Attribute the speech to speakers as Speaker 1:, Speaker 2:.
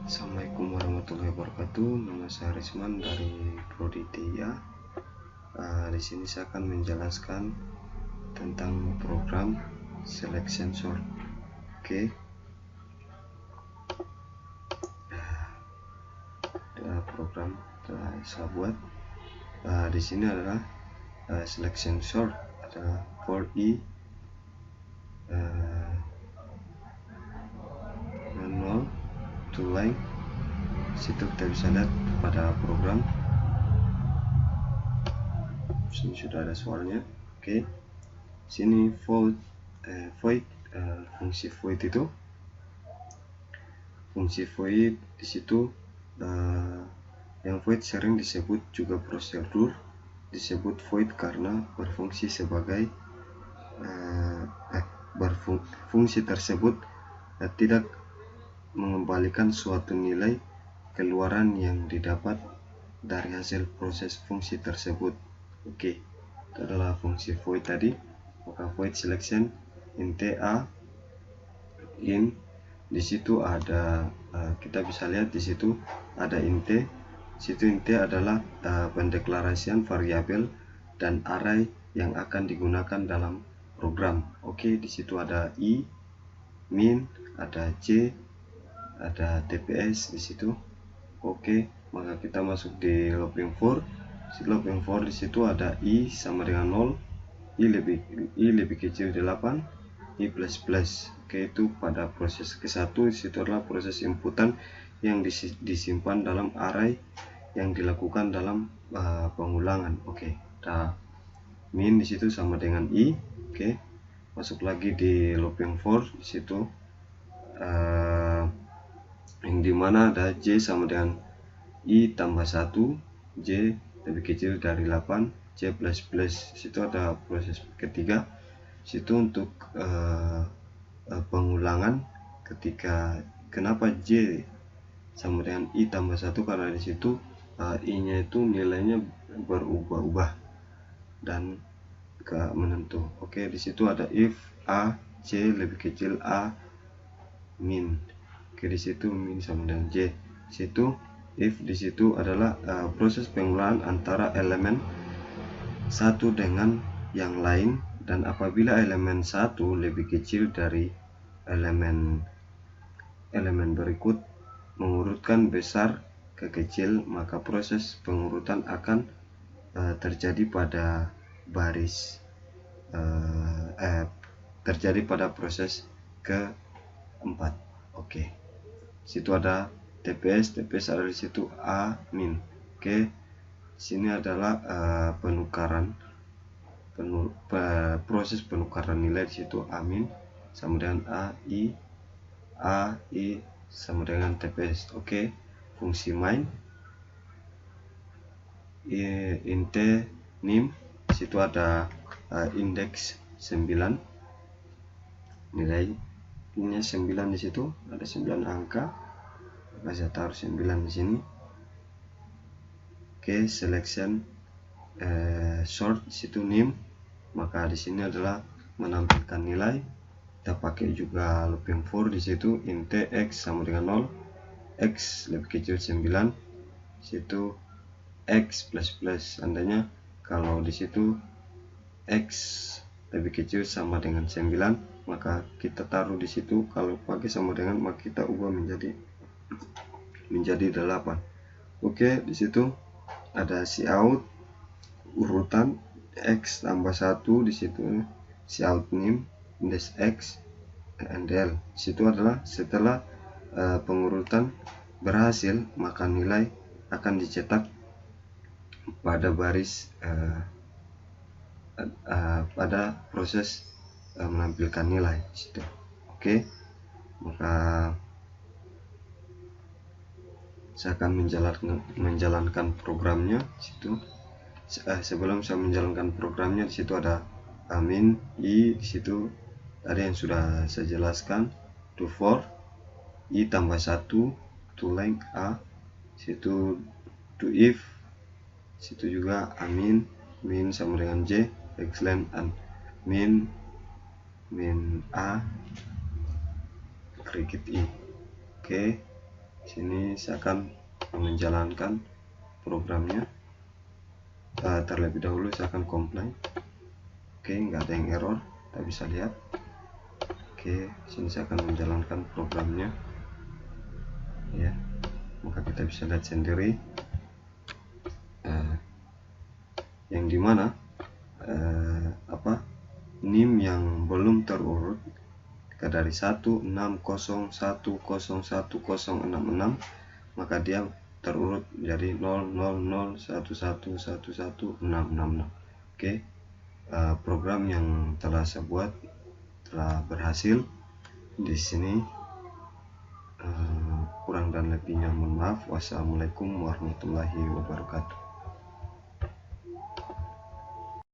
Speaker 1: Assalamualaikum warahmatullahi wabarakatuh. Nama saya Risman dari Prodi TIA. Di sini saya akan menjelaskan tentang program selection sort. Oke. Program telah saya buat. Di sini adalah selection sort adalah for i 0 to length. Situ kita bisa lihat pada program. Sini sudah ada soalnya. Oke. Sini void fungsi void itu. Fungsi void di situ yang void sering disebut juga prosedur, disebut void karena berfungsi sebagai fungsi tersebut tidak mengembalikan suatu nilai keluaran yang didapat dari hasil proses fungsi tersebut. Oke, itu adalah fungsi void tadi. Maka void selection int a in, di situ ada kita bisa lihat di situ ada int. Situ int adalah pendeklarasian variabel dan array yang akan digunakan dalam program. Oke, di situ ada i, min, ada j, ada tps di situ. Oke, maka kita masuk di looping for. Looping for di situ ada i sama dengan 0, i lebih kecil 8, i plus plus. Oke, itu pada proses ke-1. Di situ adalah proses inputan yang disimpan dalam array yang dilakukan dalam pengulangan. Oke, nah, min di situ sama dengan i. Oke, masuk lagi di looping for di situ yang dimana ada j sama dengan i tambah 1, j lebih kecil dari 8, j plus plus. Situ ada proses ketiga. Situ untuk pengulangan ketika kenapa j sama dengan i tambah 1, karena di situ i nya itu nilainya berubah-ubah dan gak menentu. Oke, di situ ada if a j lebih kecil a min. Oke, di situ min sama dengan j. Situ if di situ adalah proses pengulangan antara elemen satu dengan yang lain, dan apabila elemen satu lebih kecil dari elemen berikut mengurutkan besar ke kecil, maka proses pengurutan akan terjadi pada baris terjadi pada proses keempat. Oke, situ ada tps ada di situ a min. Oke, sini adalah proses penukaran nilai. Di situ a min sama dengan a i sama dengan tps. Oke, fungsi main int nim. Di situ ada indeks 9, nilainya 9. Di situ ada 9 angka, maka saya taruh 9 di sini. Oke, selection sort di situ nim, maka di sini adalah menampilkan nilai. Kita pakai juga looping for di situ int x sama dengan 0, x lebih kecil 9. Situ x plus plus, andanya kalau di situ x lebih kecil sama dengan 9, maka kita taruh di situ. Kalau pakai sama dengan, maka kita ubah menjadi 8. Oke, di situ ada cout urutan x tambah 1. Di situ cout nim indeks x ndl. Di situ adalah setelah pengurutan berhasil, maka nilai akan dicetak pada baris pada proses menampilkan nilai di situ. Oke, maka saya akan menjalankan programnya di situ. Sebelum saya menjalankan programnya, di situ ada min i. Di situ tadi yang sudah saya jelaskan, to for i tambah 1 to length a. Situ to if. Situ juga amin min sama dengan j x length and min a create i. Oke, Sini saya akan menjalankan programnya. Terlebih dahulu saya akan compile. Oke, nggak ada yang error, kita bisa lihat. Oke, sini saya akan menjalankan programnya. Ya, maka kita bisa lihat sendiri yang dimana NIM yang belum terurut dari 160101066, maka dia terurut menjadi 0001111666. Oke, program yang telah saya buat telah berhasil. Di sini kurang dan lebihnya mohon maaf. Wassalamualaikum warahmatullahi wabarakatuh.